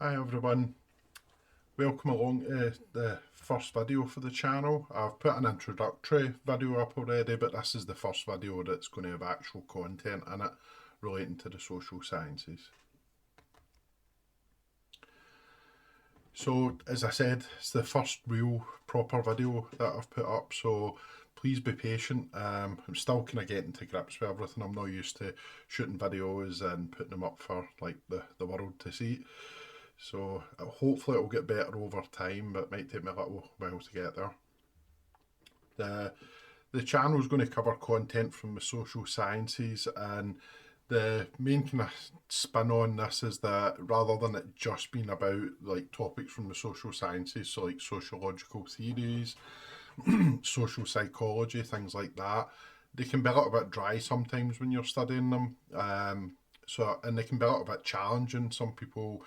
Hi everyone, welcome along to the first video for the channel. I've put an introductory video up already, but this is the first video that's going to have actual content in it relating to the social sciences. So as I said, it's the first real proper video that I've put up, so please be patient. I'm still kind of getting to grips with everything. I'm not used to shooting videos and putting them up for like the world to see. So hopefully it'll get better over time, but it might take me a little while to get there. The channel is going to cover content from the social sciences, and the main kind of spin on this is that rather than it just being about like topics from the social sciences, so like sociological theories, social psychology, things like that, they can be a little bit dry sometimes when you're studying them. And they can be a little bit challenging. Some people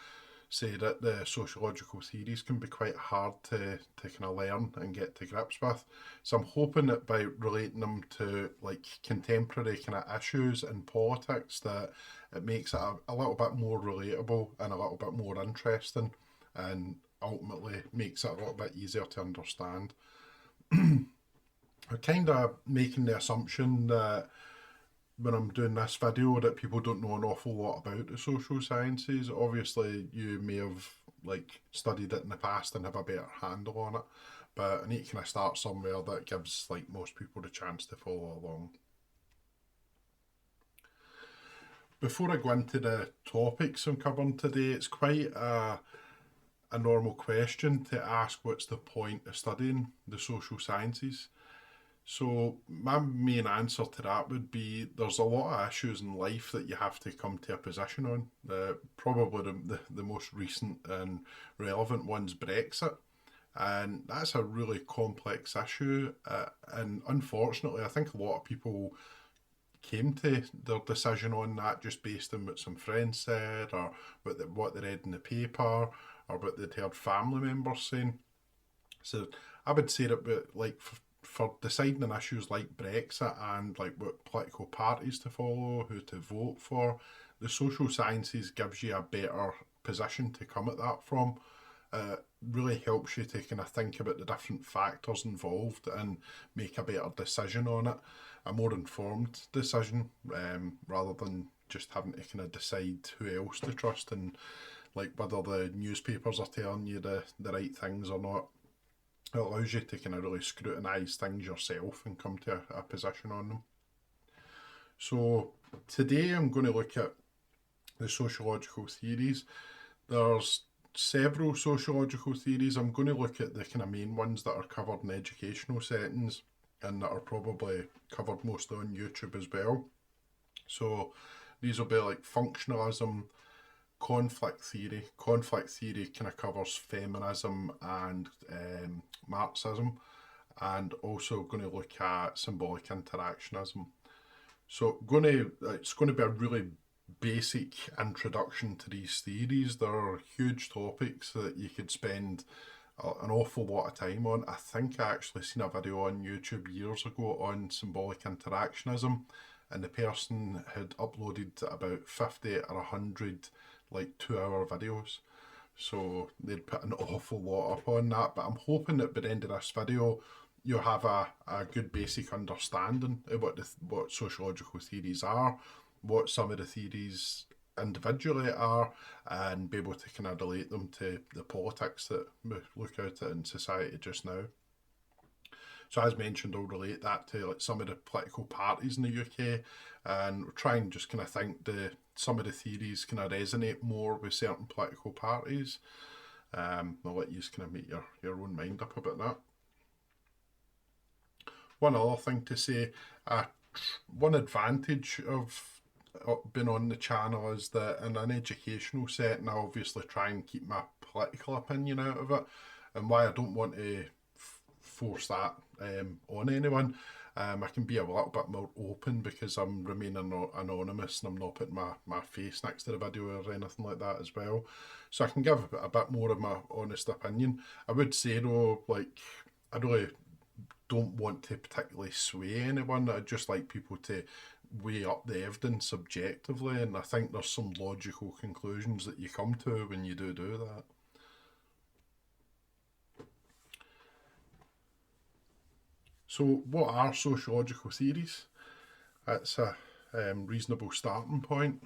say that the sociological theories can be quite hard to kind of learn and get to grips with. So I'm hoping that by relating them to like contemporary kind of issues in politics, that it makes it a little bit more relatable and a little bit more interesting, and ultimately makes it a little bit easier to understand. I'm kind of making the assumption that when I'm doing this video that people don't know an awful lot about the social sciences. Obviously you may have like studied it in the past and have a better handle on it, but I need to kind of start somewhere that gives like most people the chance to follow along. Before I go into the topics I'm covering today, it's quite a normal question to ask what's the point of studying the social sciences. So my main answer to that would be there's a lot of issues in life that you have to come to a position on. Probably the most recent and relevant one's Brexit. And that's a really complex issue. And unfortunately, I think a lot of people came to their decision on that just based on what some friends said, or what they read in the paper, or what they'd heard family members saying. So I would say that like for deciding on issues like Brexit and like what political parties to follow, who to vote for, the social sciences gives you a better position to come at that from. Really helps you to kind of think about the different factors involved and make a better decision on it, a more informed decision, rather than just having to kind of decide who else to trust and like whether the newspapers are telling you the right things or not. It allows you to kind of really scrutinise things yourself and come to a position on them. So today I'm going to look at the sociological theories. There's several sociological theories. I'm going to look at the kind of main ones that are covered in educational settings and that are probably covered mostly on YouTube as well. So these will be like functionalism, conflict theory. Conflict theory kind of covers feminism and Marxism, and also going to look at symbolic interactionism. So it's going to be a really basic introduction to these theories. There are huge topics that you could spend an awful lot of time on. I think I actually seen a video on YouTube years ago on symbolic interactionism, and the person had uploaded about 50 or 100 like 2-hour videos. So they'd put an awful lot up on that, but I'm hoping that by the end of this video you'll have a good basic understanding of what sociological theories are, what some of the theories individually are, and be able to kind of relate them to the politics that we look at in society just now. So as mentioned, I'll relate that to like some of the political parties in the UK, and try and just kind of think some of the theories kind of resonate more with certain political parties. I'll let you kind of make your own mind up about that. One other thing to say, one advantage of being on the channel is that in an educational setting I obviously try and keep my political opinion out of it, and why I don't want to force that on anyone. I can be a little bit more open because I'm remaining anonymous and I'm not putting my face next to the video or anything like that as well. So I can give a bit more of my honest opinion. I would say though, like, I really don't want to particularly sway anyone. I'd just like people to weigh up the evidence subjectively, and I think there's some logical conclusions that you come to when you do that. So, what are sociological theories? That's a reasonable starting point.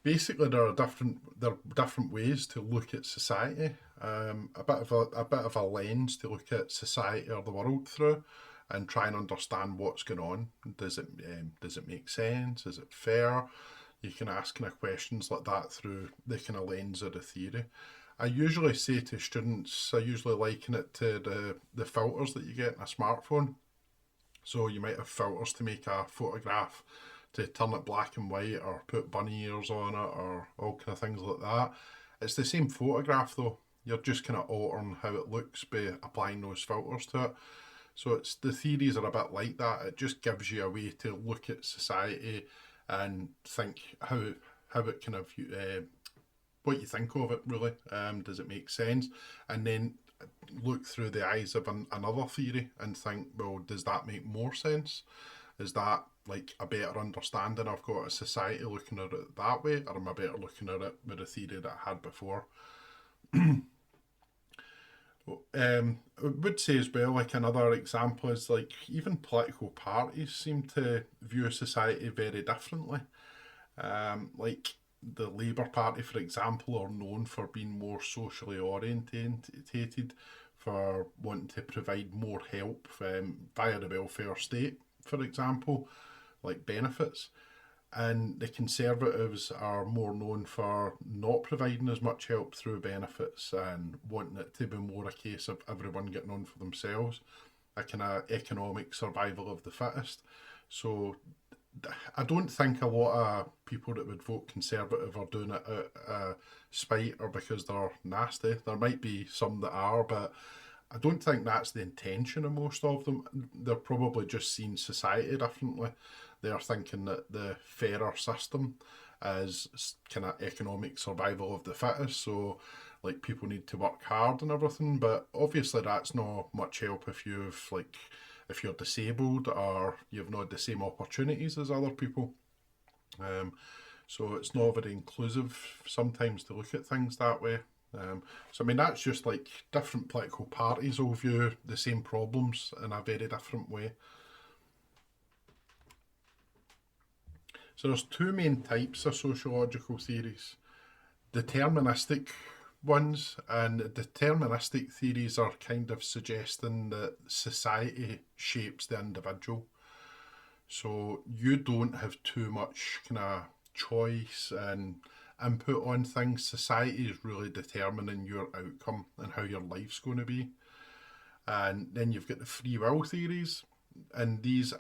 Basically, there are different ways to look at society. A bit of a lens to look at society or the world through, and try and understand what's going on. Does it make sense? Is it fair? You can ask kind of questions like that through the kind of lens of the theory. I usually say to students, I usually liken it to the filters that you get in a smartphone. So you might have filters to make a photograph, to turn it black and white, or put bunny ears on it, or all kind of things like that. It's the same photograph though. You're just kind of altering how it looks by applying those filters to it. So it's the theories are a bit like that. It just gives you a way to look at society and think how it kind of what you think of it really. Does it make sense? And then look through the eyes of another theory and think, well, does that make more sense? Is that like a better understanding I've got of society looking at it that way, or am I better looking at it with a theory that I had before? I would say as well, like another example is like even political parties seem to view society very differently. Like the Labour Party, for example, are known for being more socially orientated, for wanting to provide more help via the welfare state, for example, like benefits. And the Conservatives are more known for not providing as much help through benefits and wanting it to be more a case of everyone getting on for themselves, a kind of economic survival of the fittest. So I don't think a lot of people that would vote Conservative are doing it out of spite or because they're nasty. There might be some that are, but I don't think that's the intention of most of them. They're probably just seeing society differently. They're thinking that the fairer system is kind of economic survival of the fittest. So, like, people need to work hard and everything. But obviously, that's not much help if you're disabled or you've not the same opportunities as other people. So it's not very inclusive sometimes to look at things that way. So I mean that's just like different political parties all view the same problems in a very different way. So there's two main types of sociological theories. Deterministic ones, and deterministic theories are kind of suggesting that society shapes the individual. So you don't have too much kind of choice and input on things. Society is really determining your outcome and how your life's going to be. And then you've got the free will theories, and these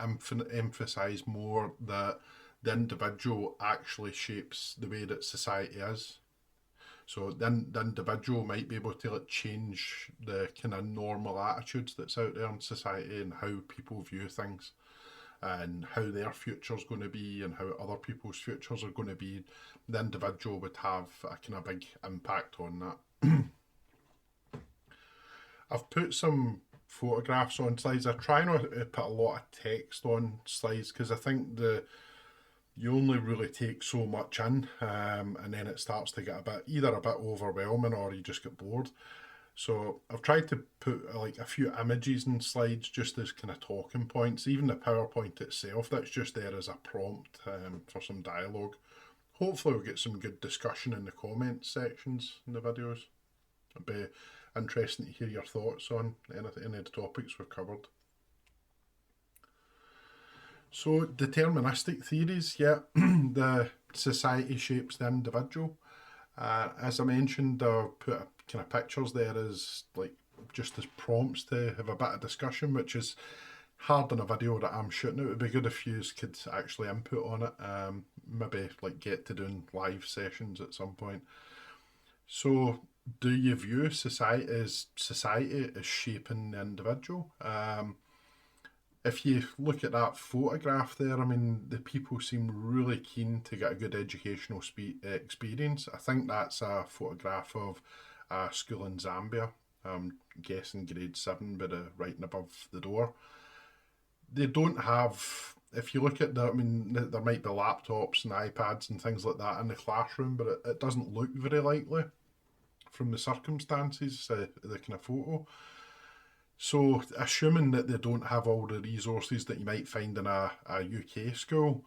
emphasize more that the individual actually shapes the way that society is. So then the individual might be able to like change the kind of normal attitudes that's out there in society and how people view things and how their future's going to be and how other people's futures are going to be. The individual would have a kind of big impact on that. I've put some photographs on slides. I try not to put a lot of text on slides because I think you only really take so much in, and then it starts to get either a bit overwhelming or you just get bored. So I've tried to put like a few images in slides just as kind of talking points. Even the PowerPoint itself, that's just there as a prompt for some dialogue. Hopefully we'll get some good discussion in the comments sections in the videos. It'd be interesting to hear your thoughts on any of the topics we've covered. So deterministic theories, yeah, the society shapes the individual. As I mentioned, I'll put kind of pictures there as like just as prompts to have a bit of discussion, which is hard in a video that I'm shooting. It would be good if you could actually input on it. Maybe like get to doing live sessions at some point. So, do you view society as shaping the individual? If you look at that photograph there, I mean, the people seem really keen to get a good educational experience. I think that's a photograph of a school in Zambia. I'm guessing grade 7, but writing above the door. They don't have if you look at the, I mean, there might be laptops and iPads and things like that in the classroom, but it doesn't look very likely from the circumstances, the kind of photo. So, assuming that they don't have all the resources that you might find in a UK school,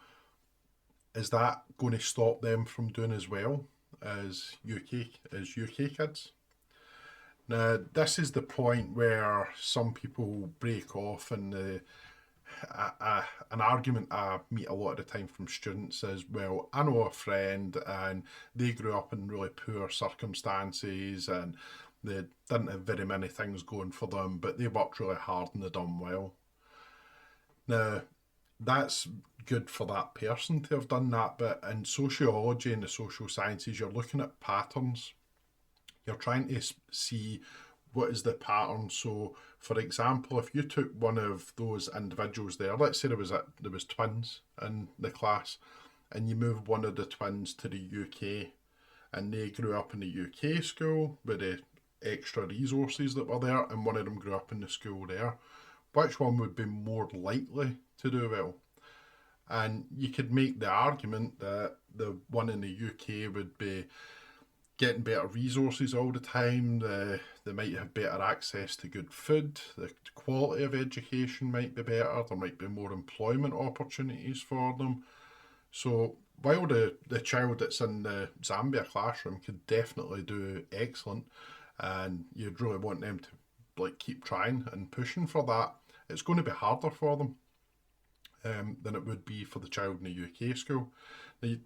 is that going to stop them from doing as well as UK kids? Now, this is the point where some people break off, and an argument I meet a lot of the time from students is, well, I know a friend and they grew up in really poor circumstances and they didn't have very many things going for them, but they worked really hard and they done well. Now, that's good for that person to have done that, but in sociology and the social sciences, you're looking at patterns. You're trying to see what is the pattern. So, for example, if you took one of those individuals there, let's say there was twins in the class, and you moved one of the twins to the UK, and they grew up in the UK school with the extra resources that were there, and one of them grew up in the school there, which one would be more likely to do well? And you could make the argument that the one in the UK would be getting better resources all the time, they might have better access to good food, the quality of education might be better, there might be more employment opportunities for them. So while the child that's in the Zambia classroom could definitely do excellent, and you'd really want them to keep trying and pushing for that, it's going to be harder for them than it would be for the child in the UK school. The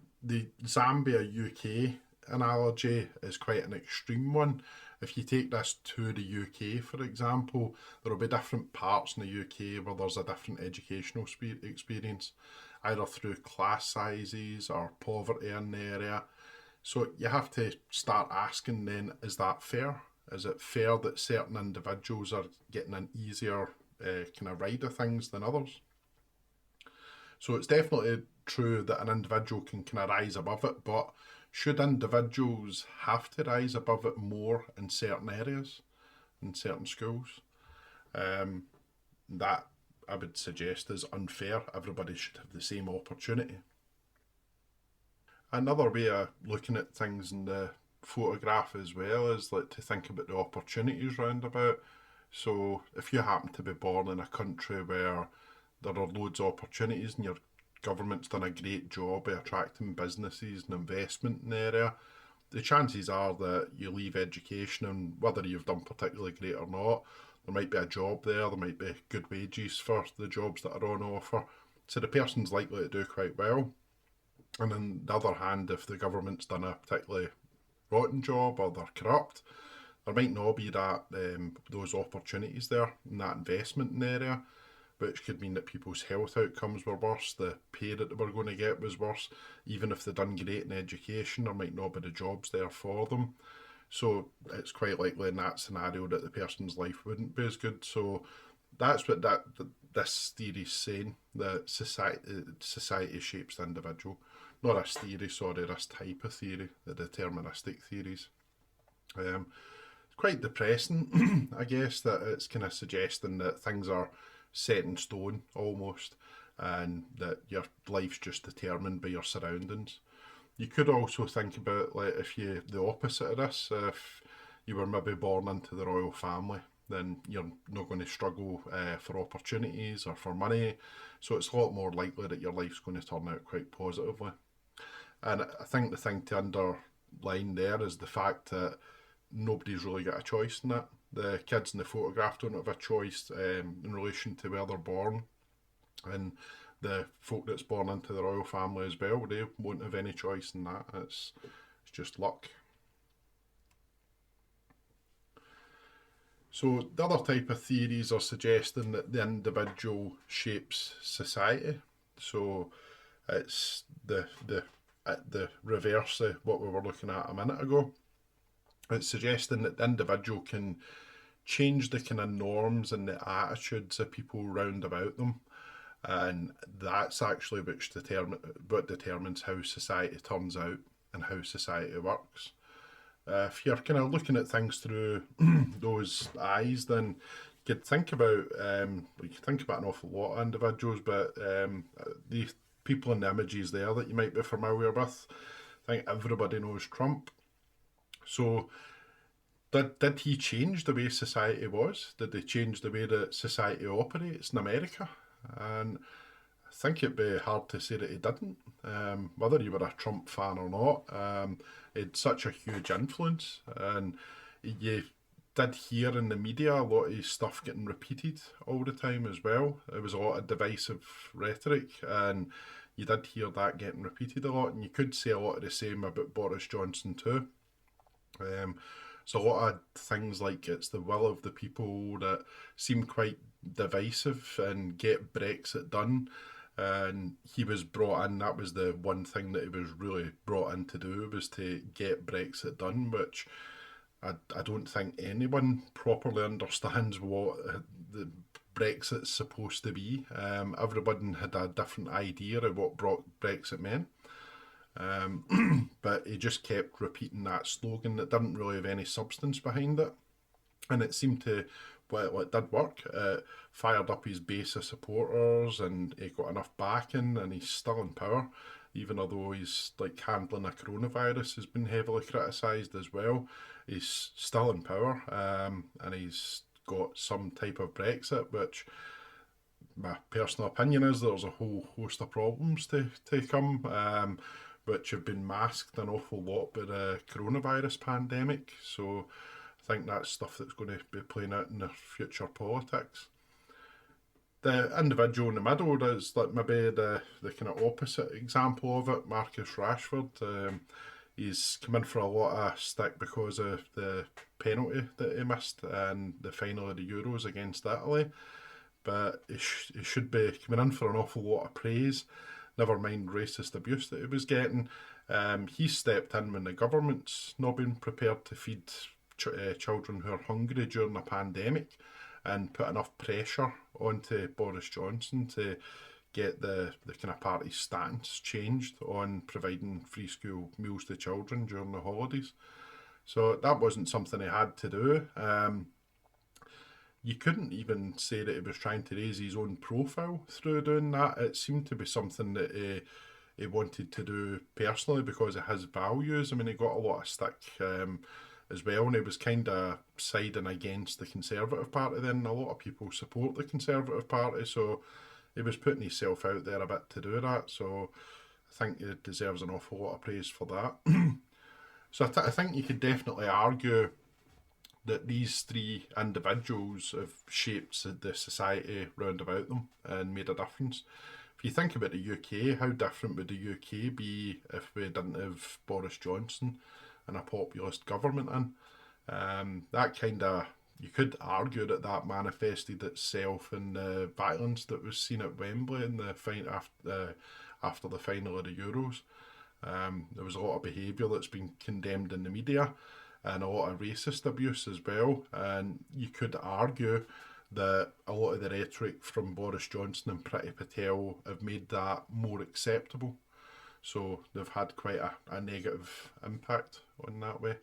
Zambia UK analogy is quite an extreme one. If you take this to the UK, for example, there will be different parts in the UK where there's a different educational experience, either through class sizes or poverty in the area. So you have to start asking then, is that fair? Is it fair that certain individuals are getting an easier kind of ride of things than others? So it's definitely true that an individual can kind of rise above it, but should individuals have to rise above it more in certain areas, in certain schools? That I would suggest is unfair. Everybody should have the same opportunity. Another way of looking at things in the photograph as well is to think about the opportunities roundabout. So if you happen to be born in a country where there are loads of opportunities and your government's done a great job of attracting businesses and investment in the area, the chances are that you leave education, and whether you've done particularly great or not, there might be a job there might be good wages for the jobs that are on offer. So the person's likely to do quite well. And on the other hand, if the government's done a particularly rotten job or they're corrupt, there might not be that those opportunities there and that investment in the area, which could mean that people's health outcomes were worse, the pay that they were going to get was worse. Even if they'd done great in education, there might not be the jobs there for them. So it's quite likely in that scenario that the person's life wouldn't be as good. So that's what this theory is saying, that society shapes the individual. Not this theory, sorry, this type of theory, the deterministic theories. It's quite depressing, I guess, that it's kind of suggesting that things are set in stone almost, and that your life's just determined by your surroundings. You could also think about the opposite of this, if you were maybe born into the royal family, then you're not going to struggle for opportunities or for money, so it's a lot more likely that your life's going to turn out quite positively. And I think the thing to underline there is the fact that nobody's really got a choice in that. The kids in the photograph don't have a choice in relation to where they're born, and the folk that's born into the royal family as well, they won't have any choice in that. It's just luck. So the other type of theories are suggesting that the individual shapes society. So it's the reverse of what we were looking at a minute ago. It's suggesting that the individual can change the kind of norms and the attitudes of people round about them, and that's actually what determines how society turns out and how society works. If you're kind of looking at things through those eyes, then could think about we could think about an awful lot of individuals, but the people in the images there that you might be familiar with, I think everybody knows Trump. So did he change the way society was? Did they change the way that society operates in America? And I think it'd be hard to say that he didn't. Whether you were a Trump fan or not, he had such a huge influence, and you did hear in the media a lot of his stuff getting repeated all the time as well. It was a lot of divisive rhetoric, and you did hear that getting repeated a lot, and you could say a lot of the same about Boris Johnson too. So a lot of things like it's the will of the people that seem quite divisive and get Brexit done. And he was brought in, that was the one thing that he was really brought in to do, was to get Brexit done, which I don't think anyone properly understands what the Brexit's supposed to be. Everybody had a different idea of what Brexit meant. But he just kept repeating that slogan that didn't really have any substance behind it. And it seemed to, well, it did work. It fired up his base of supporters, and he got enough backing, and he's still in power, even although he's like handling a coronavirus has been heavily criticised as well. He's still in power, and he's got some type of Brexit, which my personal opinion is there's a whole host of problems to come, which have been masked an awful lot by the coronavirus pandemic. So I think that's stuff that's going to be playing out in the future politics. The individual in the middle is like maybe the kind of opposite example of it, Marcus Rashford. He's come in for a lot of stick because of the penalty that he missed in the final of the Euros against Italy. But he should be coming in for an awful lot of praise. Never mind racist abuse that he was getting. He stepped in when the government's not been prepared to feed children who are hungry during a pandemic, and put enough pressure onto Boris Johnson to get the kind of party's stance changed on providing free school meals to children during the holidays. So that wasn't something he had to do. You couldn't even say that he was trying to raise his own profile through doing that. It seemed to be something that he wanted to do personally because of his values. I mean, he got a lot of stick as well, and he was kind of siding against the Conservative Party then. A lot of people support the Conservative Party, so he was putting himself out there a bit to do that. So I think he deserves an awful lot of praise for that. So I think you could definitely argue that these three individuals have shaped the society round about them and made a difference. If you think about the UK, how different would the UK be if we didn't have Boris Johnson and a populist government in? That kind of, you could argue that that manifested itself in the violence that was seen at Wembley in the after the final of the Euros. There was a lot of behaviour that's been condemned in the media, and a lot of racist abuse as well. And you could argue that a lot of the rhetoric from Boris Johnson and Priti Patel have made that more acceptable. So they've had quite a negative impact on that way.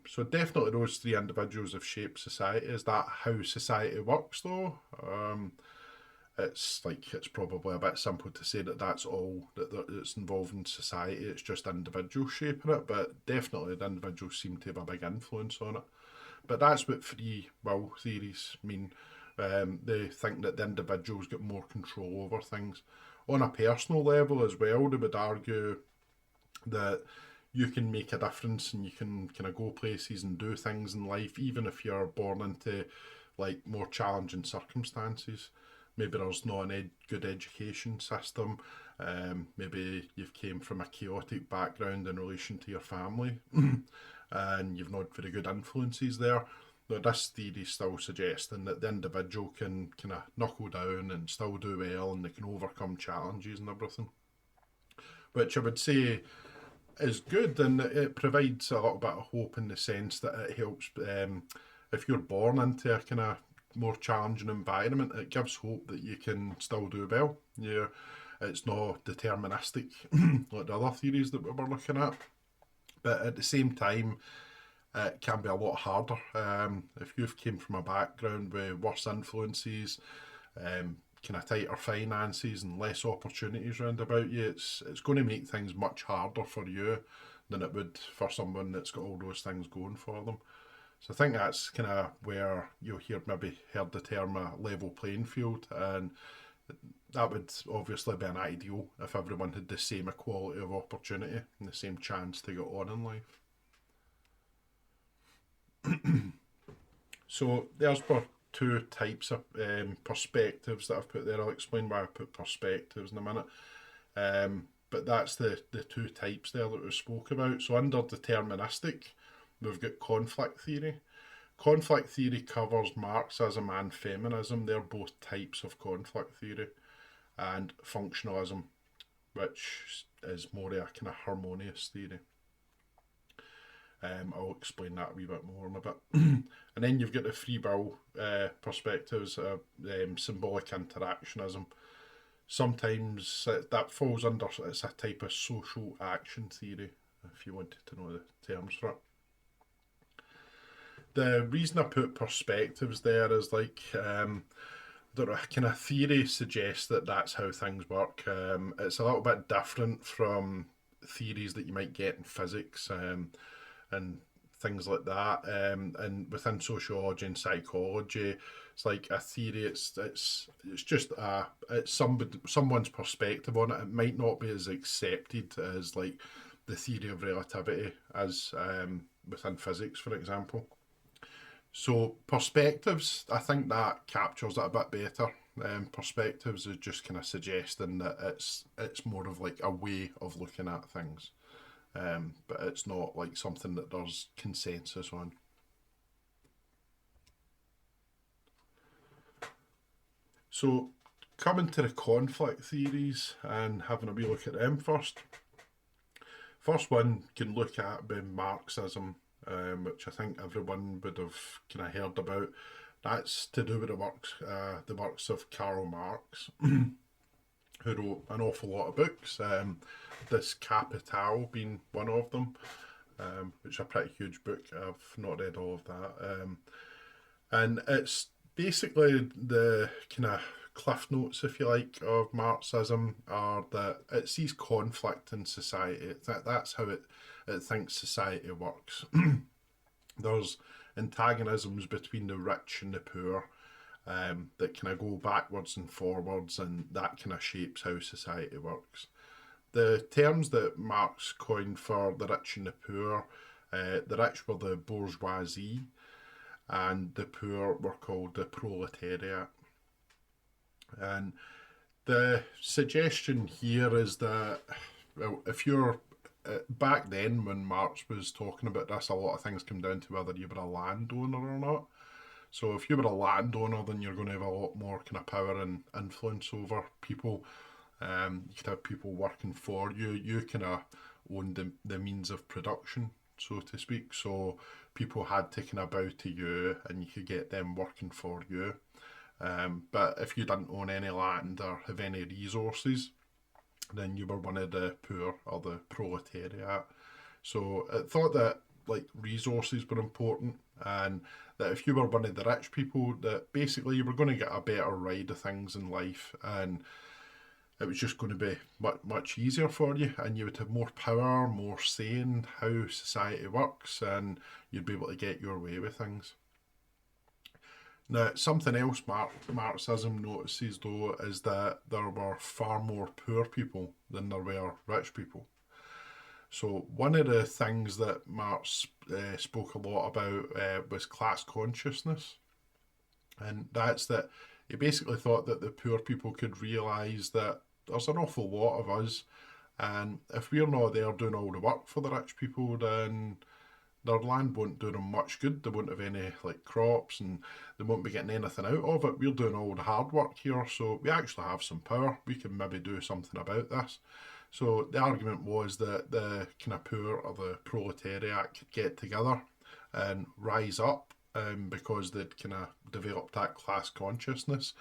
So definitely those three individuals have shaped society. Is that how society works though? It's probably a bit simple to say that that's all that's involved in society. It's just individuals shaping it, but definitely the individuals seem to have a big influence on it. But that's what free will theories mean. They think that the individuals get more control over things. On a personal level as well, they would argue that you can make a difference and you can kind of go places and do things in life, even if you're born into like more challenging circumstances. Maybe there's not a good education system. Maybe you've came from a chaotic background in relation to your family and you've not very good influences there. Now, this theory is still suggesting that the individual can kind of knuckle down and still do well, and they can overcome challenges and everything, which I would say is good, and it provides a little bit of hope in the sense that it helps if you're born into a kind of more challenging environment, it gives hope that you can still do well. Yeah, it's not deterministic like the other theories that we were looking at, but at the same time, it can be a lot harder. If you've came from a background with worse influences, kind of tighter finances and less opportunities around about you, it's going to make things much harder for you than it would for someone that's got all those things going for them. So I think that's kind of where you'll hear maybe heard the term a level playing field, and that would obviously be an ideal if everyone had the same equality of opportunity and the same chance to get on in life. So there's two types of perspectives that I've put there. I'll explain why I put perspectives in a minute. But that's the two types there that we spoke about. So under deterministic, we've got conflict theory. Conflict theory covers Marxism and feminism. They're both types of conflict theory. And functionalism, which is more a kind of harmonious theory. I'll explain that a wee bit more in a bit. And then you've got the free will perspectives, symbolic interactionism. Sometimes that falls under, it's a type of social action theory, if you wanted to know the terms for it. The reason I put perspectives there is like, the kind of theory suggests that that's how things work. It's a little bit different from theories that you might get in physics and things like that. And within sociology and psychology, it's like a theory. It's just it's someone's perspective on it. It might not be as accepted as like the theory of relativity as within physics, for example. So perspectives, I think that captures it a bit better. Perspectives is just kind of suggesting that it's more of like a way of looking at things, but it's not like something that there's consensus on. So coming to the conflict theories and having a wee look at them first. First one you can look at by Marxism, which I think everyone would have kind of heard about. That's to do with the works of Karl Marx, who wrote an awful lot of books. This Capital being one of them, which is a pretty huge book. I've not read all of that, and it's basically the kind of cliff notes, if you like, of Marxism are that it sees conflict in society. That's how it thinks society works. There's antagonisms between the rich and the poor that kind of go backwards and forwards, and that kind of shapes how society works. The terms that Marx coined for the rich and the poor, the rich were the bourgeoisie, and the poor were called the proletariat. And the suggestion here is that, well, if you're back then when Marx was talking about this, a lot of things come down to whether you were a landowner or not. So if you were a landowner, then you're going to have a lot more kind of power and influence over people. You could have people working for you. You kind of owned the means of production, so to speak. So people had to kind of bow to you, and you could get them working for you. But if you didn't own any land or have any resources, then you were one of the poor or the proletariat. So it thought that like resources were important, and that if you were one of the rich people, that basically you were going to get a better ride of things in life, and it was just going to be much easier for you, and you would have more power, more say in how society works, and you'd be able to get your way with things. Now, something else Marxism notices, though, is that there were far more poor people than there were rich people. So one of the things that Marx spoke a lot about was class consciousness. And that's that he basically thought that the poor people could realise that there's an awful lot of us, and if we're not there doing all the work for the rich people, then their land won't do them much good. They won't have any like crops, and they won't be getting anything out of it. We're doing all the hard work here, so we actually have some power. We can maybe do something about this. So the argument was that the kind of poor or the proletariat could get together and rise up, because they'd kind of developed that class consciousness,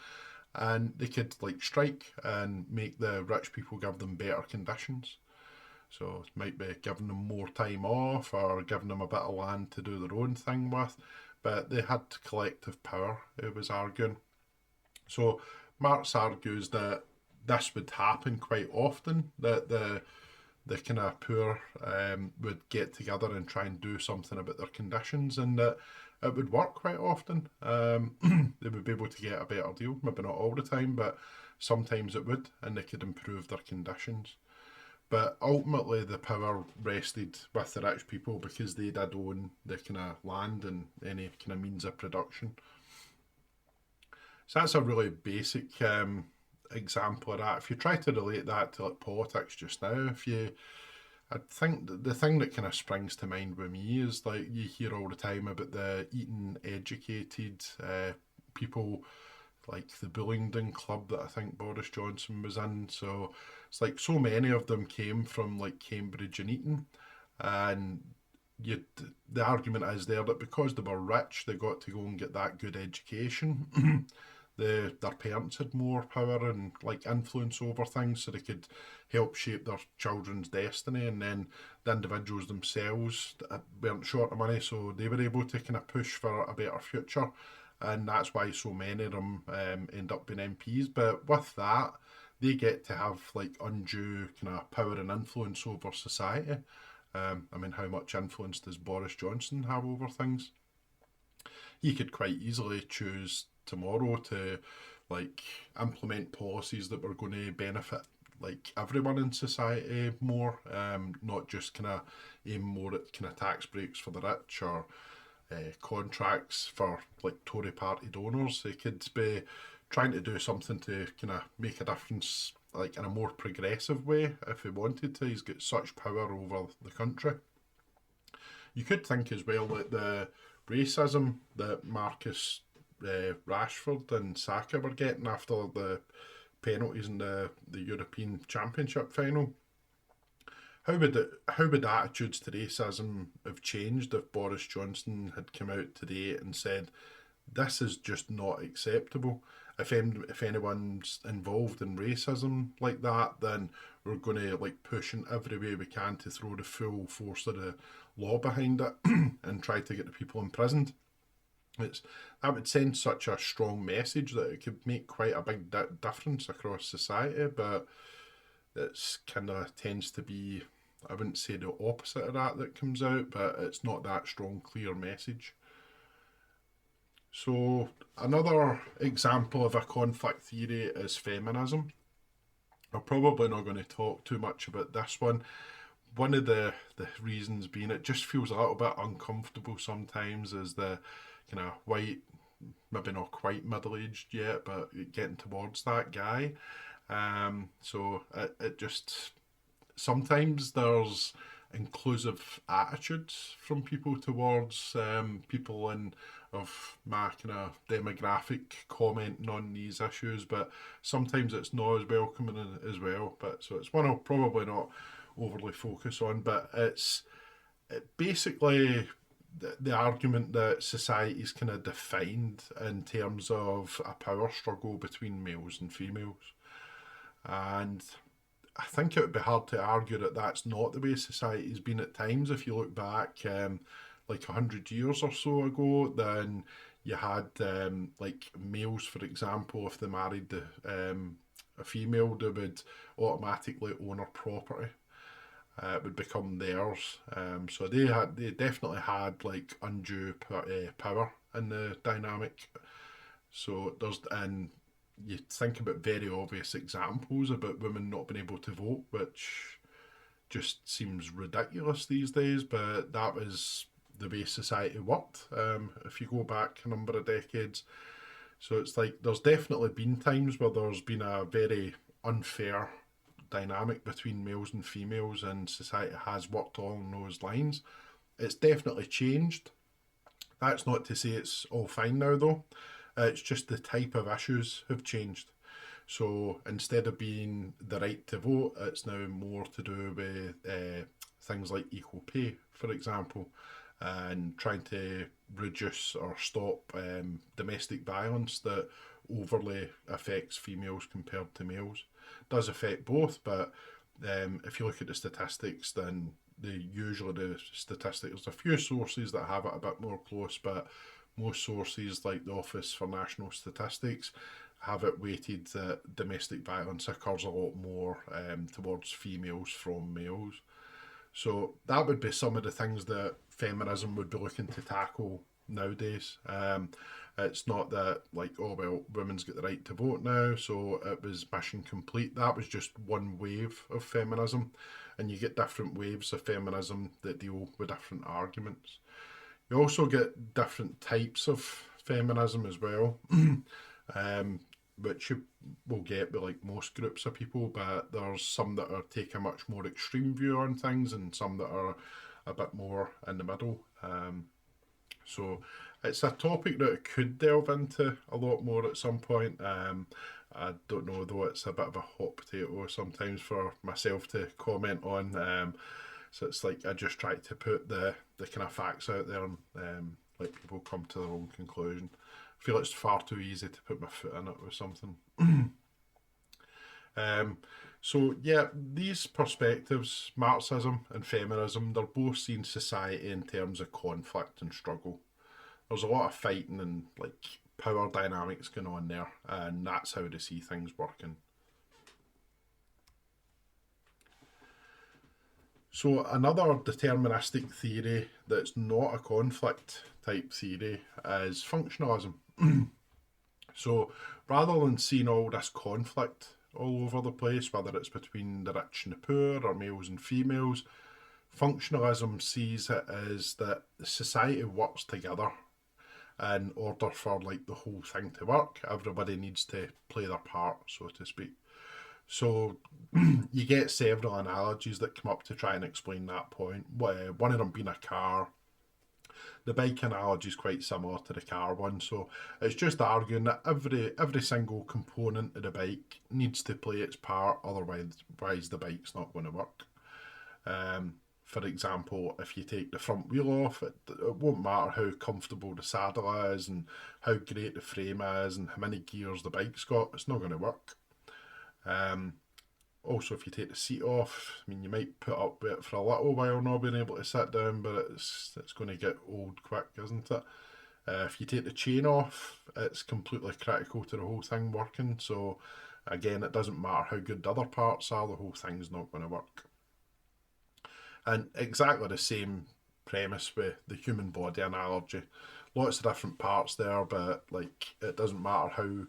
and they could like strike and make the rich people give them better conditions. So it might be giving them more time off or giving them a bit of land to do their own thing with. But they had collective power, it was arguing. So Marx argues that this would happen quite often, that the kind of poor would get together and try and do something about their conditions, and that it would work quite often. They would be able to get a better deal, maybe not all the time, but sometimes it would, and they could improve their conditions. But ultimately, the power rested with the rich people because they did own the kind of land and any kind of means of production. So that's a really basic example of that. If you try to relate that to like politics just now, I think the thing that kind of springs to mind with me is like you hear all the time about the Eton educated people, like the Bullingdon Club that I think Boris Johnson was in. So it's like so many of them came from like Cambridge and Eton, and the argument is there that because they were rich, they got to go and get that good education. Their parents had more power and like influence over things, so they could help shape their children's destiny, and then the individuals themselves weren't short of money, so they were able to kind of push for a better future, and that's why so many of them end up being MPs. But with that, they get to have like undue kind of power and influence over society. I mean, how much influence does Boris Johnson have over things? He could quite easily choose tomorrow to like implement policies that were going to benefit like everyone in society more, not just kind of aim more at kind of tax breaks for the rich or contracts for like Tory party donors. He could be trying to do something to kind of make a difference like in a more progressive way if he wanted to. He's got such power over the country. You could think as well that the racism that Marcus Rashford and Saka were getting after the penalties in the European Championship final. How would attitudes to racism have changed if Boris Johnson had come out today and said, this is just not acceptable. If anyone's involved in racism like that, then we're going to like push in every way we can to throw the full force of the law behind it and try to get the people imprisoned. That would send such a strong message that it could make quite a big difference across society, but it's kind of tends to be, I wouldn't say the opposite of that comes out, but it's not that strong, clear message. So another example of a conflict theory is feminism. I'm probably not going to talk too much about this one. One of the reasons being it just feels a little bit uncomfortable sometimes as the kind of white, maybe not quite middle-aged yet, but getting towards that guy. So it just, sometimes there's inclusive attitudes from people towards people of my kind of demographic commenting on these issues, but sometimes it's not as welcoming as well. But so it's one I'll probably not overly focus on, but it basically the argument that society is kind of defined in terms of a power struggle between males and females. And I think it would be hard to argue that that's not the way society's been at times. If you look back like 100 years or so ago, then you had like males, for example, if they married a female, they would automatically own her property. It would become theirs. So they definitely had like undue power in the dynamic. So and you think about very obvious examples about women not being able to vote, which just seems ridiculous these days, but that was the way society worked if you go back a number of decades. So it's like there's definitely been times where there's been a very unfair dynamic between males and females, and society has worked along those lines. It's definitely changed. That's not to say it's all fine now though. It's just the type of issues have changed. So instead of being the right to vote, it's now more to do with things like equal pay, for example, and trying to reduce or stop domestic violence that overly affects females compared to males. It does affect both, but If you look at the statistics, then usually the statistics, there's a few sources that have it a bit more close, but most sources like the Office for National Statistics have it weighted that domestic violence occurs a lot more towards females from males. So that would be some of the things that feminism would be looking to tackle nowadays. It's not that like, oh well, women's got the right to vote now, so it was mission complete. That was just one wave of feminism, and you get different waves of feminism that deal with different arguments. You also get different types of feminism as well, which you will get with like most groups of people, but there's some that are take a much more extreme view on things and some that are a bit more in the middle. So it's a topic that I could delve into a lot more at some point. I don't know, though it's a bit of a hot potato sometimes for myself to comment on. So it's like I just try to put the kind of facts out there and let people come to their own conclusion. I feel it's far too easy to put my foot in it with something. So yeah, these perspectives, Marxism and feminism, they're both seeing society in terms of conflict and struggle. There's a lot of fighting and like power dynamics going on there, and that's how they see things working. So another deterministic theory that's not a conflict type theory is functionalism. So rather than seeing all this conflict all over the place, whether it's between the rich and the poor or males and females, functionalism sees it as that society works together in order for like the whole thing to work. Everybody needs to play their part, so to speak. So you get several analogies that come up to try and explain that point. One of them being a car. The bike analogy is quite similar to the car one. So it's just arguing that every single component of the bike needs to play its part, otherwise the bike's not going to work. For example, if you take the front wheel off, it won't matter how comfortable the saddle is and how great the frame is and how many gears the bike's got, it's not going to work. Also, if you take the seat off, I mean, you might put up with it for a little while not being able to sit down, but it's going to get old quick, isn't it? If you take the chain off, it's completely critical to the whole thing working. So again, it doesn't matter how good the other parts are, the whole thing's not going to work. And exactly the same premise with the human body analogy. Lots of different parts there, but like it doesn't matter how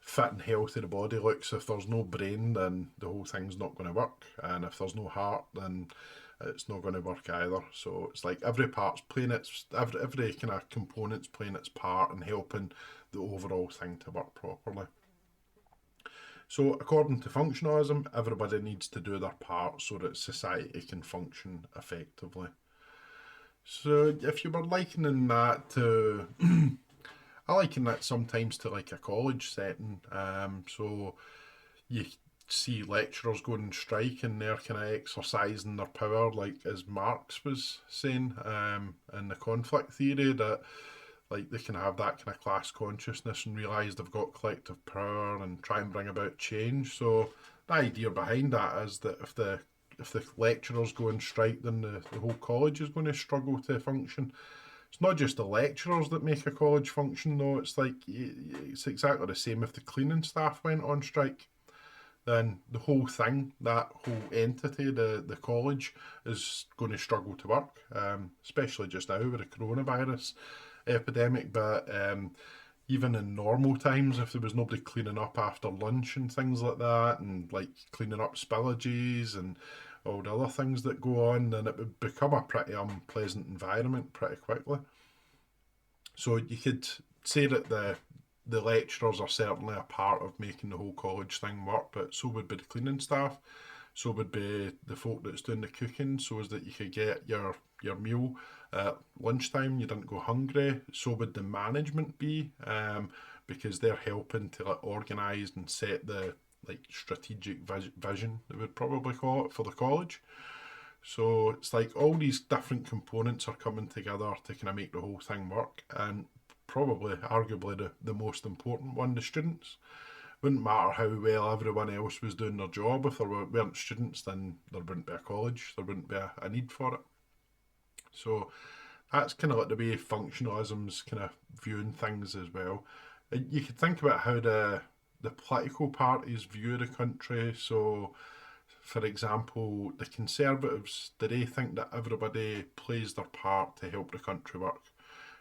fit and healthy the body looks. If there's no brain, then the whole thing's not going to work, and if there's no heart, then it's not going to work either. So it's like every part's playing its every kind of component's playing its part and helping the overall thing to work properly. So according to functionalism, everybody needs to do their part so that society can function effectively. So if you were likening that to I liken that sometimes to like a college setting. So you see lecturers going on strike and they're kind of exercising their power, like as Marx was saying in the conflict theory, that like they can have that kind of class consciousness and realise they've got collective power and try and bring about change. So the idea behind that is that if the lecturers go on strike, then the whole college is going to struggle to function. It's not just the lecturers that make a college function, though. It's like it's exactly the same if the cleaning staff went on strike. Then the whole thing, that whole entity, the college, is going to struggle to work, especially just now with the coronavirus epidemic. But even in normal times, if there was nobody cleaning up after lunch and things like that, and like cleaning up spillages and all the other things that go on, then it would become a pretty unpleasant environment pretty quickly. So you could say that the lecturers are certainly a part of making the whole college thing work, but so would be the cleaning staff, so would be the folk that's doing the cooking, so as that you could get your meal at lunchtime, you didn't go hungry. So would the management be, because they're helping to like organise and set the like strategic vision, they would probably call it, for the college. So it's like all these different components are coming together to kind of make the whole thing work, and probably arguably the most important one, the students. Wouldn't matter how well everyone else was doing their job. If there weren't students, then there wouldn't be a college, there wouldn't be a need for it. So that's kind of like the way functionalism's kind of viewing things as well. You could think about how the political parties view the country. So, for example, the Conservatives, do they think that everybody plays their part to help the country work?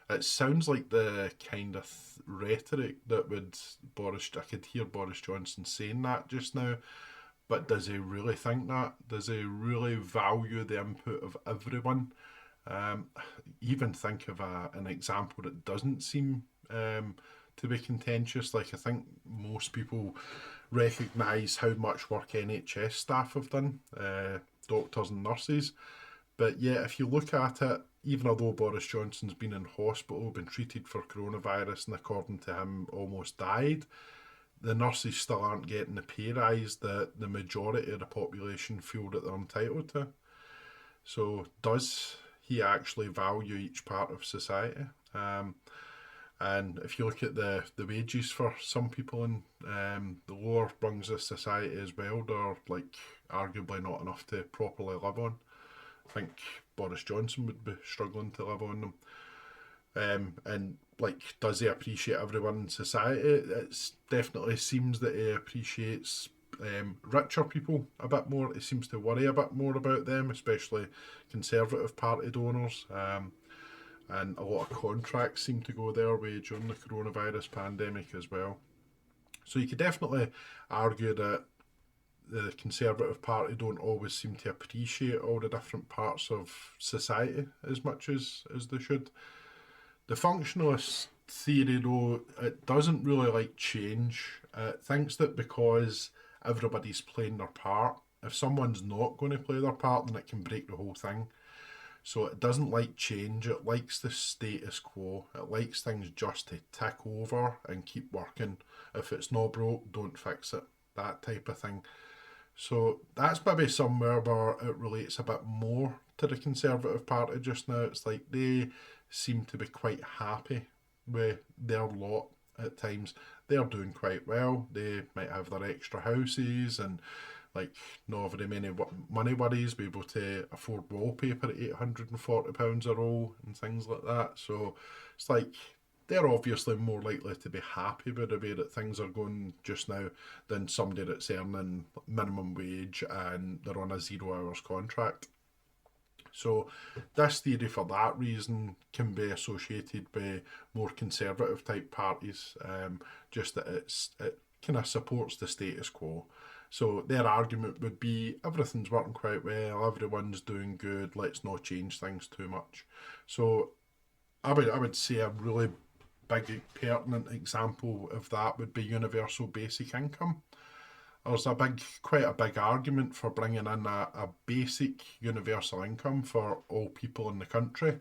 It sounds like the kind of rhetoric that I could hear Boris Johnson saying that just now, but does he really think that? Does he really value the input of everyone? Um, Even think of an example that doesn't seem to be contentious. Like, I think most people recognise how much work NHS staff have done, doctors and nurses. But yeah, if you look at it, even although Boris Johnson's been in hospital, been treated for coronavirus, and according to him, almost died, the nurses still aren't getting the pay rise that the majority of the population feel that they're entitled to. So, does he actually value each part of society? And if you look at the wages for some people in the lower rungs of society as well, they're like arguably not enough to properly live on. I think Boris Johnson would be struggling to live on them. And like, does he appreciate everyone in society? It definitely seems that he appreciates richer people a bit more. He seems to worry a bit more about them, especially Conservative Party donors. And a lot of contracts seem to go their way during the coronavirus pandemic as well. So you could definitely argue that the Conservative Party don't always seem to appreciate all the different parts of society as much as they should. The functionalist theory, though, it doesn't really like change. It thinks that because everybody's playing their part, if someone's not going to play their part, then it can break the whole thing. So it doesn't like change, it likes the status quo, it likes things just to tick over and keep working. If it's not broke, don't fix it, that type of thing. So that's maybe somewhere where it relates a bit more to the Conservative Party just now. It's like they seem to be quite happy with their lot at times. They're doing quite well, they might have their extra houses and like not very many money worries, be able to afford wallpaper at £840 a roll and things like that. So it's like they're obviously more likely to be happy with the way that things are going just now than somebody that's earning minimum wage and they're on a 0 hours contract. So this theory for that reason can be associated with more conservative type parties, just that it kind of supports the status quo. So their argument would be everything's working quite well, everyone's doing good, let's not change things too much. So I would say a really big pertinent example of that would be universal basic income. There's quite a big argument for bringing in a basic universal income for all people in the country,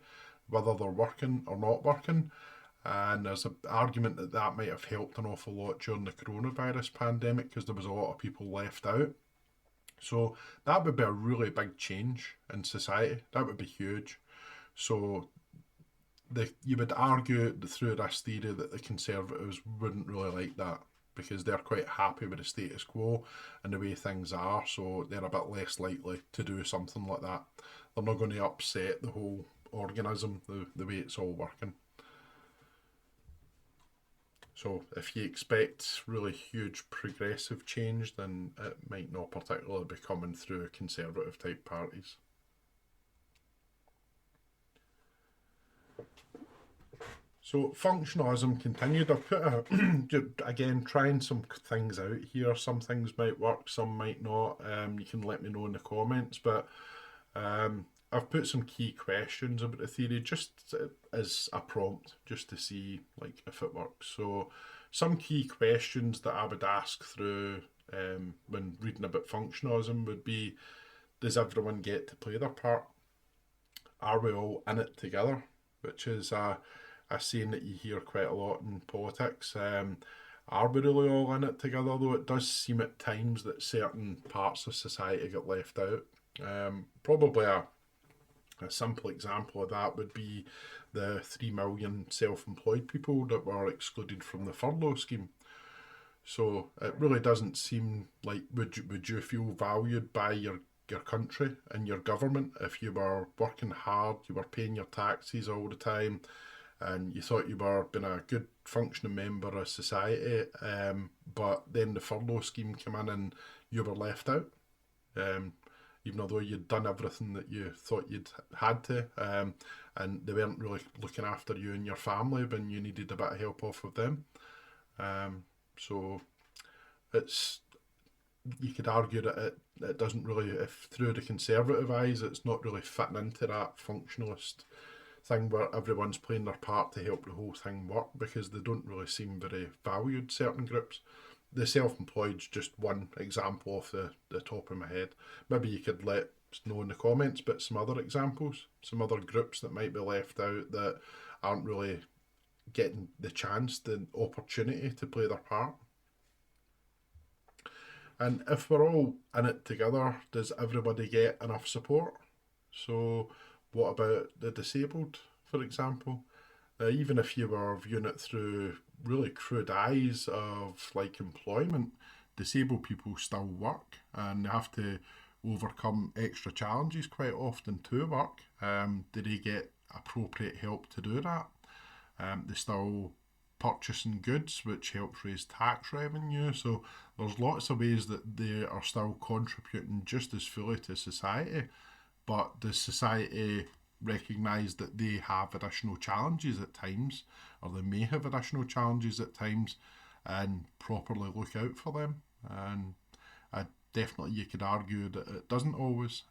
whether they're working or not working. And there's an argument that that might have helped an awful lot during the coronavirus pandemic because there was a lot of people left out. So that would be a really big change in society. That would be huge. So you would argue through this theory that the Conservatives wouldn't really like that because they're quite happy with the status quo and the way things are, so they're a bit less likely to do something like that. They're not going to upset the whole organism, the way it's all working. So if you expect really huge progressive change, then it might not particularly be coming through conservative type parties. So functionalism continued. I've put again trying some things out here. Some things might work, some might not. You can let me know in the comments. But I've put some key questions about the theory just as a prompt, just to see like if it works. So some key questions that I would ask through when reading about functionalism would be: does everyone get to play their part? Are we all in it together? Which is a saying that you hear quite a lot in politics. Are we really all in it together, though? It does seem at times that certain parts of society get left out. Probably a simple example of that would be the 3 million self-employed people that were excluded from the furlough scheme. So it really doesn't seem like would you feel valued by your country and your government if you were working hard, you were paying your taxes all the time, and you thought you were being a good functioning member of society, but then the furlough scheme came in and you were left out, um, even though you'd done everything that you thought you'd had to, and they weren't really looking after you and your family when you needed a bit of help off of them. So it's you could argue that it doesn't really, if through the conservative eyes, it's not really fitting into that functionalist thing where everyone's playing their part to help the whole thing work, because they don't really seem very valued, certain groups. The self-employed's just one example off the top of my head. Maybe you could let us know in the comments, but some other examples, some other groups that might be left out that aren't really getting the chance, the opportunity to play their part. And if we're all in it together, does everybody get enough support? So what about the disabled, for example? Even if you were viewing it through really crude eyes of like employment, disabled people still work and they have to overcome extra challenges quite often to work. Do they get appropriate help to do that? They still purchasing goods, which helps raise tax revenue. So there's lots of ways that they are still contributing just as fully to society. But does society recognise that they have additional challenges at times, or they may have additional challenges at times, and properly look out for them? And definitely you could argue that it doesn't always.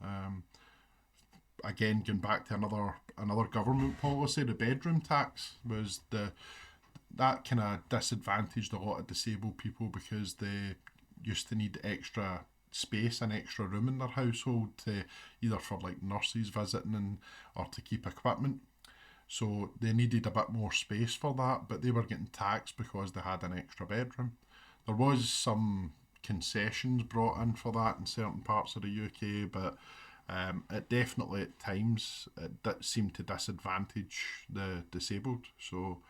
Again, going back to another government policy, the bedroom tax was that kind of disadvantaged a lot of disabled people because they used to need extra space and extra room in their household to either for like nurses visiting or to keep equipment. So they needed a bit more space for that, but they were getting taxed because they had an extra bedroom. There was some concessions brought in for that in certain parts of the UK, but it definitely at times it seemed to disadvantage the disabled. So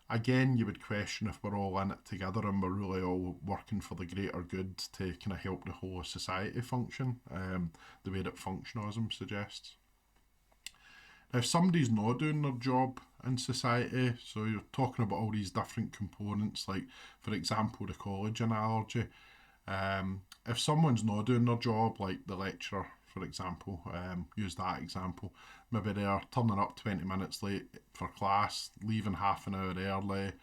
again, you would question if we're all in it together and we're really all working for the greater good to kind of help the whole of society function, the way that functionalism suggests. Now, if somebody's not doing their job in society, so you're talking about all these different components, like for example the college analogy, if someone's not doing their job, like the lecturer, for example, use that example, maybe they're turning up 20 minutes late for class, leaving half an hour early,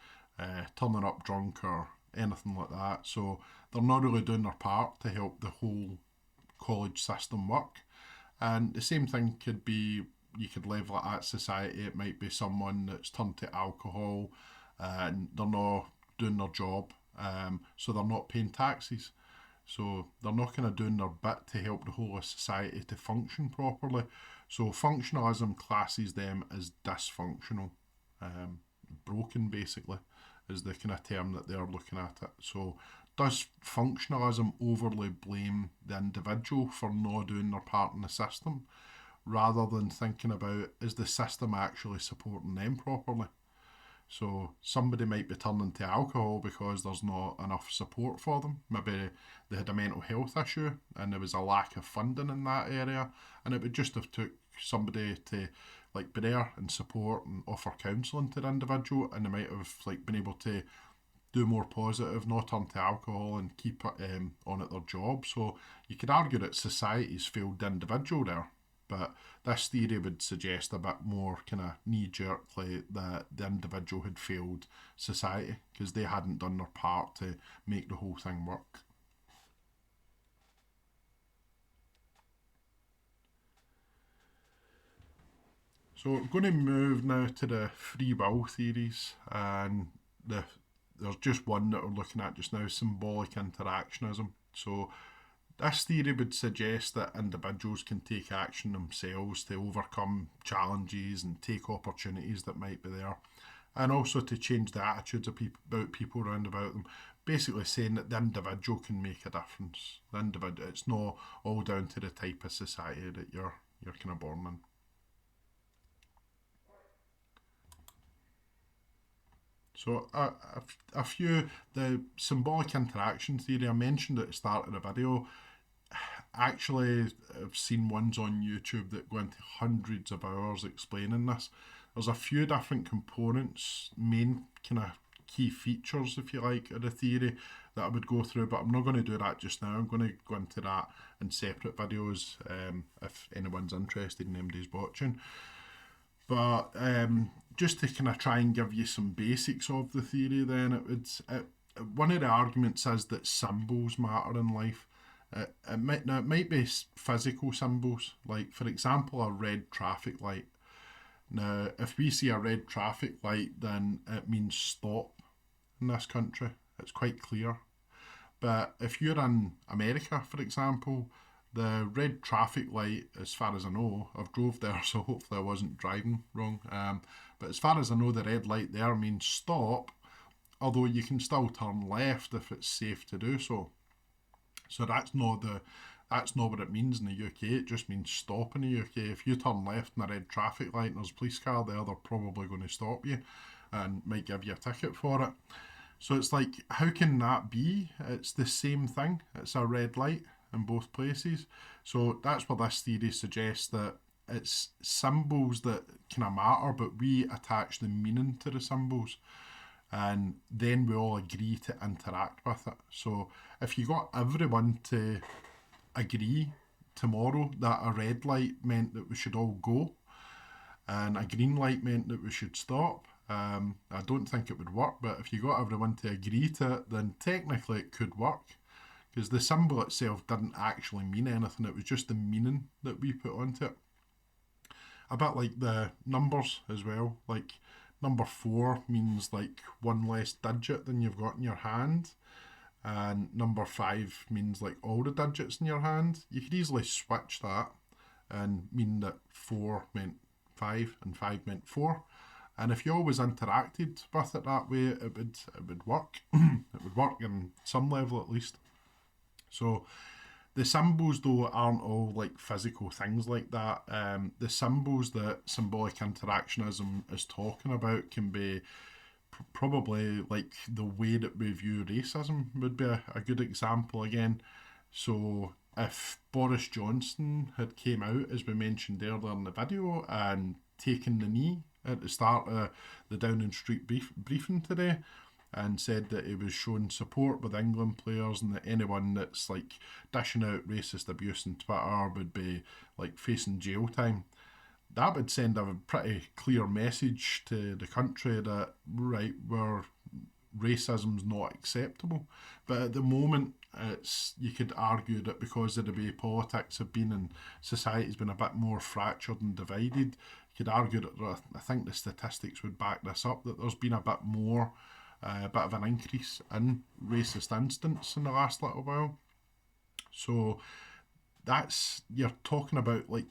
turning up drunk or anything like that. So they're not really doing their part to help the whole college system work. And the same thing could be, you could level it at society. It might be someone that's turned to alcohol and they're not doing their job, so they're not paying taxes. So they're not kind of doing their bit to help the whole of society to function properly. So functionalism classes them as dysfunctional, broken basically, is the kind of term that they're looking at it. So does functionalism overly blame the individual for not doing their part in the system, rather than thinking about, is the system actually supporting them properly? So somebody might be turning to alcohol because there's not enough support for them. Maybe they had a mental health issue and there was a lack of funding in that area, and it would just have took somebody to like be there and support and offer counselling to the individual, and they might have like been able to do more positive, not turn to alcohol and keep on at their job. So you could argue that society's failed the individual there. But this theory would suggest a bit more kind of knee-jerkly that the individual had failed society because they hadn't done their part to make the whole thing work. So we're going to move now to the free will theories, and there's just one that we're looking at just now, symbolic interactionism. So this theory would suggest that individuals can take action themselves to overcome challenges and take opportunities that might be there, and also to change the attitudes of about people around about them. Basically saying that the individual can make a difference. It's not all down to the type of society that you're kind of born in. So a few, the symbolic interaction theory, I mentioned at the start of the video. Actually, I've seen ones on YouTube that go into hundreds of hours explaining this. There's a few different components, main kind of key features, if you like, of the theory that I would go through, but I'm not going to do that just now. I'm going to go into that in separate videos if anyone's interested and anybody's watching. But just to kind of try and give you some basics of the theory, then one of the arguments is that symbols matter in life. It might be physical symbols, like for example a red traffic light. Now, if we see a red traffic light, then it means stop in this country. It's quite clear. But if you're in America, for example, the red traffic light, as far as I know, I've drove there, so hopefully I wasn't driving wrong. But as far as I know, the red light there means stop, although you can still turn left if it's safe to do so. So that's not what it means in the UK. It just means stop in the UK. If you turn left in a red traffic light and there's a police car there, they're probably going to stop you and might give you a ticket for it. So it's like, how can that be? It's the same thing. It's a red light in both places. So that's what this theory suggests, that it's symbols that kind of matter, but we attach the meaning to the symbols. And then we all agree to interact with it. So if you got everyone to agree tomorrow that a red light meant that we should all go and a green light meant that we should stop, I don't think it would work. But if you got everyone to agree to it, then technically it could work, because the symbol itself didn't actually mean anything. It was just the meaning that we put onto it. A bit like the numbers as well. Like, number 4 means like one less digit than you've got in your hand, and number 5 means like all the digits in your hand. You could easily switch that and mean that 4 meant 5 and 5 meant 4. And if you always interacted with it that way, it would work. It would work in some level at least. So the symbols, though, aren't all like physical things like that. The symbols that symbolic interactionism is talking about can be probably like the way that we view racism would be a good example again. So if Boris Johnson had came out, as we mentioned earlier in the video, and taken the knee at the start of the Downing Street briefing today, and said that he was showing support with England players, and that anyone that's like dishing out racist abuse on Twitter would be like facing jail time, that would send a pretty clear message to the country that, right, where racism's not acceptable. But at the moment, you could argue that because of the way politics have been and society's been a bit more fractured and divided, you could argue that, I think the statistics would back this up, that there's been a bit more a bit of an increase in racist incidents in the last little while. So you're talking about like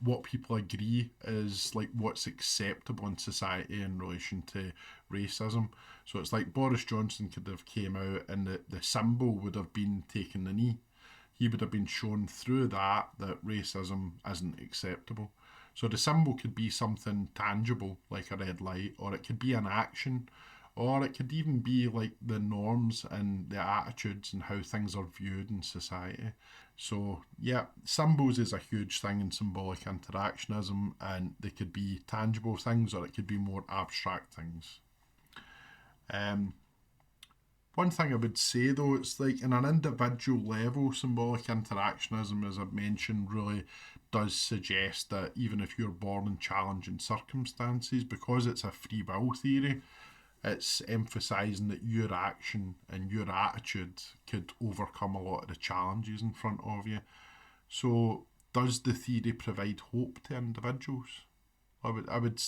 what people agree is like what's acceptable in society in relation to racism. So it's like Boris Johnson could have came out and the symbol would have been taking the knee. He would have been shown through that racism isn't acceptable. So the symbol could be something tangible like a red light, or it could be an action, or it could even be like the norms and the attitudes and how things are viewed in society. So yeah, symbols is a huge thing in symbolic interactionism, and they could be tangible things or it could be more abstract things. One thing I would say though, it's like in an individual level, symbolic interactionism, as I've mentioned, really does suggest that even if you're born in challenging circumstances, because it's a free will theory, it's emphasising that your action and your attitude could overcome a lot of the challenges in front of you. So does the theory provide hope to individuals? I would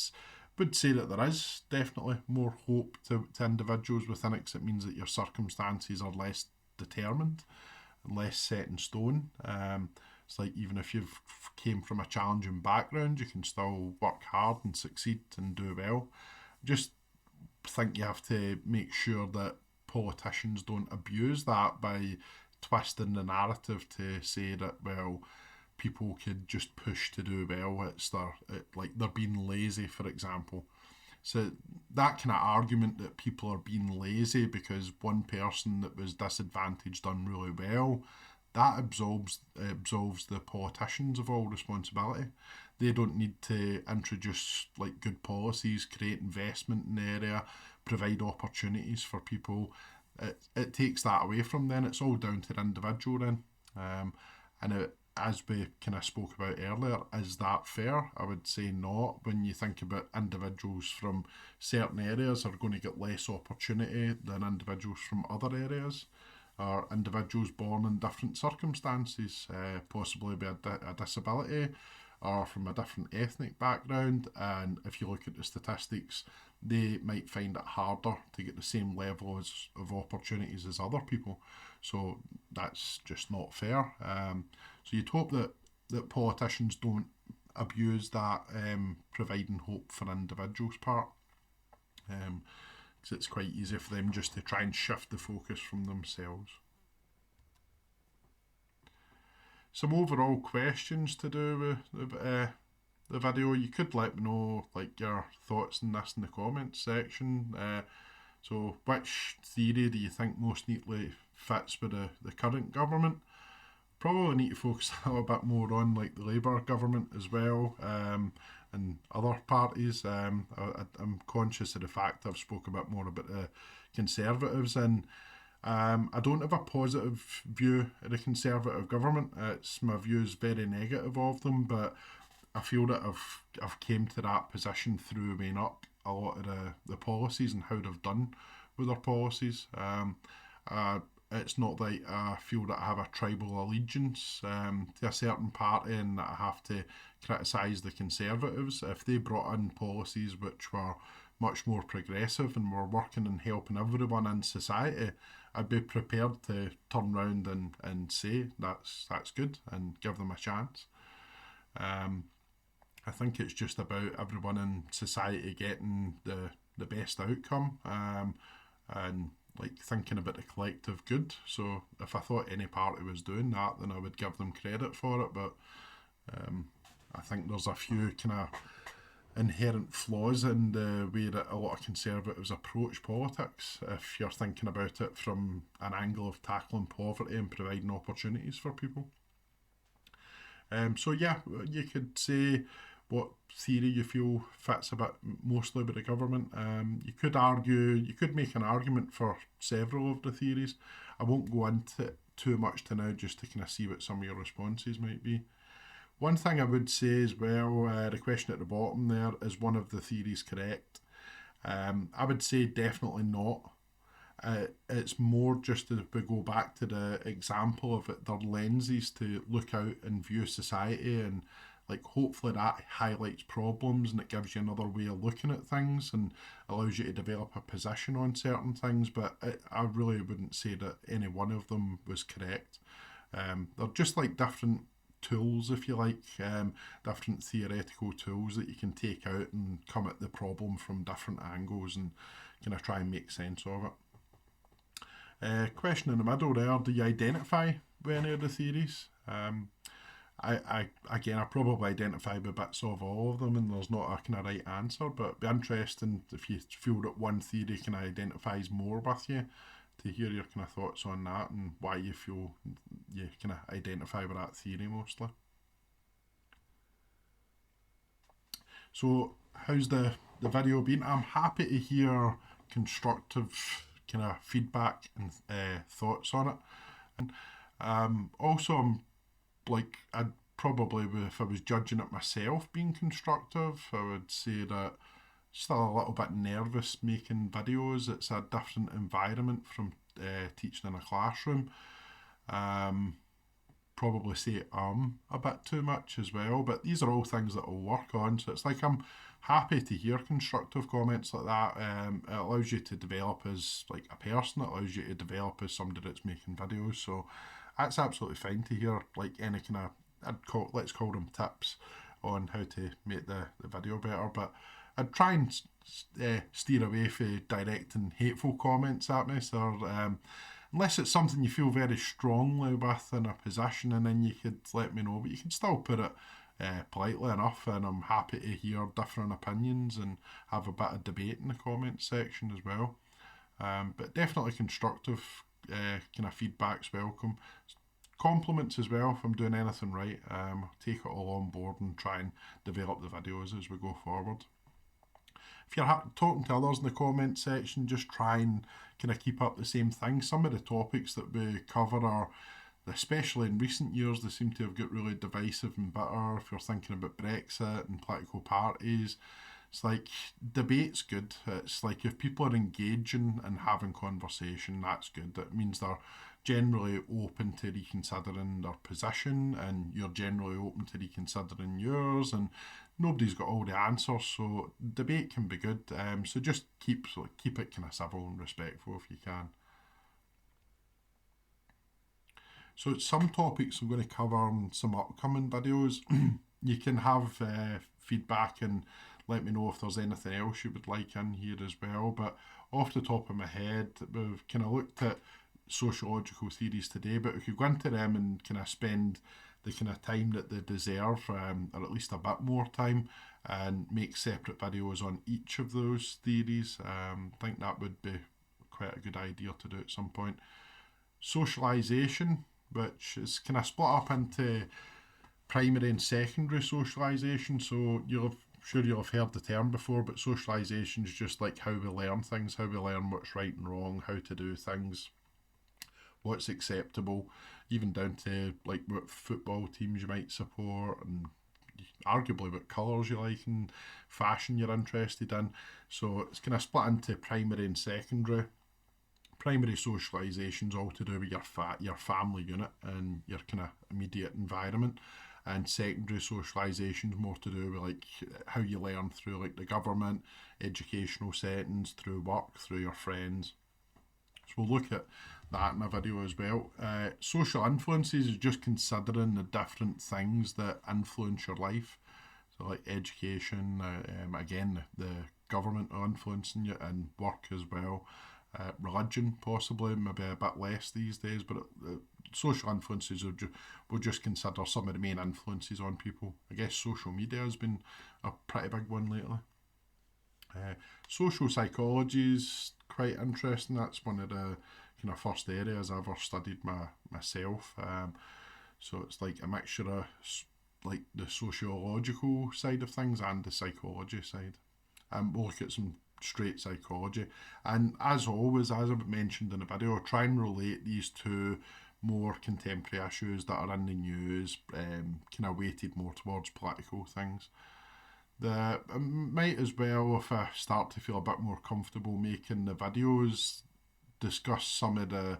say that there is definitely more hope to individuals within it, because it means that your circumstances are less determined and less set in stone. It's like even if you've came from a challenging background, you can still work hard and succeed and do well. Just think you have to make sure that politicians don't abuse that by twisting the narrative to say that, well, people could just push to do well. Like they're being lazy, for example. So that kind of argument that people are being lazy because one person that was disadvantaged done really well, that absolves the politicians of all responsibility. They don't need to introduce like good policies, create investment in the area, provide opportunities for people. It takes that away from them. It's all down to the individual then. And as we kind of spoke about earlier, is that fair? I would say not. When you think about individuals from certain areas are going to get less opportunity than individuals from other areas, or individuals born in different circumstances, possibly with a disability or from a different ethnic background. And if you look at the statistics, they might find it harder to get the same level of opportunities as other people. So that's just not fair. So you'd hope that politicians don't abuse that, providing hope for individuals' part. Because it's quite easy for them just to try and shift the focus from themselves. Some overall questions to do with the video. You could let me know like your thoughts on this in the comments section. So which theory do you think most neatly fits with the current government? Probably need to focus a little bit more on like the Labour government as well, and other parties. I'm conscious of the fact I've spoke a bit more about the Conservatives, and I don't have a positive view of the Conservative government. My view is very negative of them, but I feel that I've came to that position through weighing up a lot of the policies and how they've done with their policies. It's not like I feel that I have a tribal allegiance to a certain party and that I have to criticise the Conservatives. If they brought in policies which were much more progressive and were working and helping everyone in society, I'd be prepared to turn round and say that's good and give them a chance. I think it's just about everyone in society getting the best outcome, and like thinking about the collective good. So if I thought any party was doing that, then I would give them credit for it. But I think there's a few kind of inherent flaws in the way that a lot of Conservatives approach politics, if you're thinking about it from an angle of tackling poverty and providing opportunities for people. So yeah, you could say what theory you feel fits a bit mostly with the government. You could make an argument for several of the theories. I won't go into it too much to now, just to kind of see what some of your responses might be. One thing I would say as well, the question at the bottom there, is one of the theories correct? I would say definitely not. It's more just as we go back to the example of it, their lenses to look out and view society, and like hopefully that highlights problems and it gives you another way of looking at things and allows you to develop a position on certain things. But I really wouldn't say that any one of them was correct. They're just like different tools, if you like, different theoretical tools that you can take out and come at the problem from different angles and kind of try and make sense of it. Question in the middle there, do you identify with any of the theories? I probably identify with bits of all of them, and there's not a kind of right answer, but it'd be interesting if you feel that one theory kind of identifies more with you, to hear your kind of thoughts on that and why you feel you kind of identify with that theory mostly. So how's the video been? I'm happy to hear constructive kind of feedback and thoughts on it. And also, I'm like, I'd probably, if I was judging it myself being constructive, I would say that still a little bit nervous making videos. It's a different environment from teaching in a classroom. Probably say a bit too much as well, but these are all things that I'll work on. So it's like I'm happy to hear constructive comments like that. It allows you to develop as like a person. It allows you to develop as somebody that's making videos. So that's absolutely fine to hear like any kind of, let's call them tips on how to make the video better. But I'd try and steer away from directing hateful comments at me. So unless it's something you feel very strongly with in a position, and then you could let me know. But you can still put it politely enough, and I'm happy to hear different opinions and have a bit of debate in the comments section as well. But definitely constructive kind of feedback's welcome. Compliments as well if I'm doing anything right. Take it all on board and try and develop the videos as we go forward. If you're talking to others in the comment section, just try and kind of keep up the same thing. Some of the topics that we cover are, especially in recent years, they seem to have got really divisive and bitter. If you're thinking about Brexit and political parties, it's like debate's good. It's like if people are engaging and having conversation, that's good. That means they're generally open to reconsidering their position, and you're generally open to reconsidering yours, and nobody's got all the answers, so debate can be good. So just keep it kind of civil and respectful if you can. So some topics I'm going to cover in some upcoming videos. You can have feedback and let me know if there's anything else you would like in here as well. But off the top of my head, we've kind of looked at sociological theories today, but we could go into them and kind of spend the kind of time that they deserve, or at least a bit more time, and make separate videos on each of those theories. I think that would be quite a good idea to do at some point. Socialisation, which is kind of split up into primary and secondary socialisation. So you'll have heard the term before, but socialisation is just like how we learn things, how we learn what's right and wrong, how to do things, what's acceptable, even down to like what football teams you might support, and arguably what colours you like and fashion you're interested in. So it's kind of split into primary and secondary. Primary socialisation is all to do with your family unit and your kind of immediate environment, and secondary socialisation is more to do with like how you learn through like the government, educational settings, through work, through your friends. So we'll look at that in a video as well. Social influences is just considering the different things that influence your life. So like education, again, the government are influencing you, and work as well. Religion possibly, maybe a bit less these days, but social influences we'll just consider some of the main influences on people. I guess social media has been a pretty big one lately. Social psychology is quite interesting. That's one of the kind of first areas I ever studied myself. So it's like a mixture of like the sociological side of things and the psychology side. We'll look at some straight psychology, and as always, as I've mentioned in the video, I'll try and relate these to more contemporary issues that are in the news, kind of weighted more towards political things. I might as well, if I start to feel a bit more comfortable making the videos, discuss some of the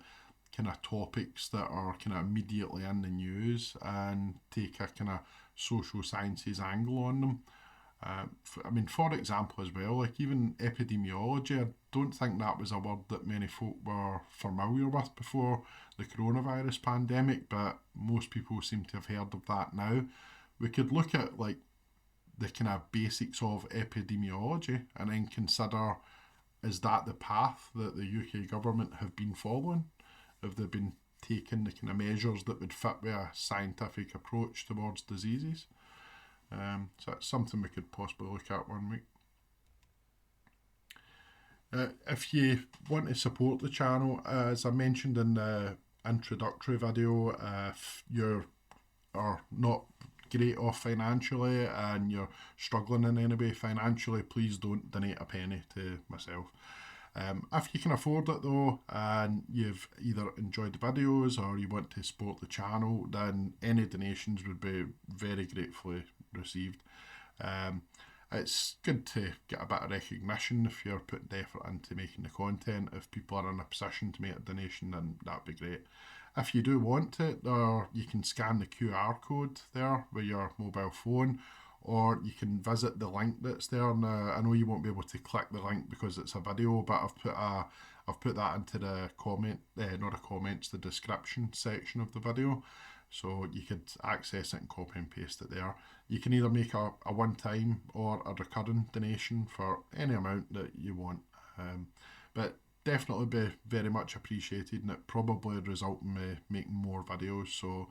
kind of topics that are kind of immediately in the news and take a kind of social sciences angle on them. For example as well, like even epidemiology, I don't think that was a word that many folk were familiar with before the coronavirus pandemic, but most people seem to have heard of that now. We could look at like the kind of basics of epidemiology and then consider, is that the path that the UK government have been following? Have they been taking the kind of measures that would fit with a scientific approach towards diseases? So that's something we could possibly look at one week. If you want to support the channel, as I mentioned in the introductory video, if you are not great off financially and you're struggling in any way financially, please don't donate a penny to myself. If you can afford it though, and you've either enjoyed the videos or you want to support the channel, then any donations would be very gratefully received. It's good to get a bit of recognition if you're putting effort into making the content. If people are in a position to make a donation, then that'd be great. If you do want it, you can scan the QR code there with your mobile phone, or you can visit the link that's there. Now, I know you won't be able to click the link because it's a video, but I've put that into the the description section of the video, so you could access it and copy and paste it there. You can either make a one-time or a recurring donation for any amount that you want, but definitely be very much appreciated, and it probably result in me making more videos. So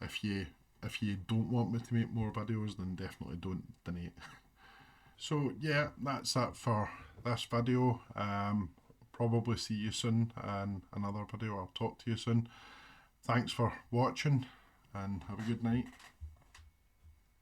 if you if you don't want me to make more videos, then definitely don't donate. So yeah, that's it for this video. Probably see you soon in another video. I'll talk to you soon. Thanks for watching and have a good night.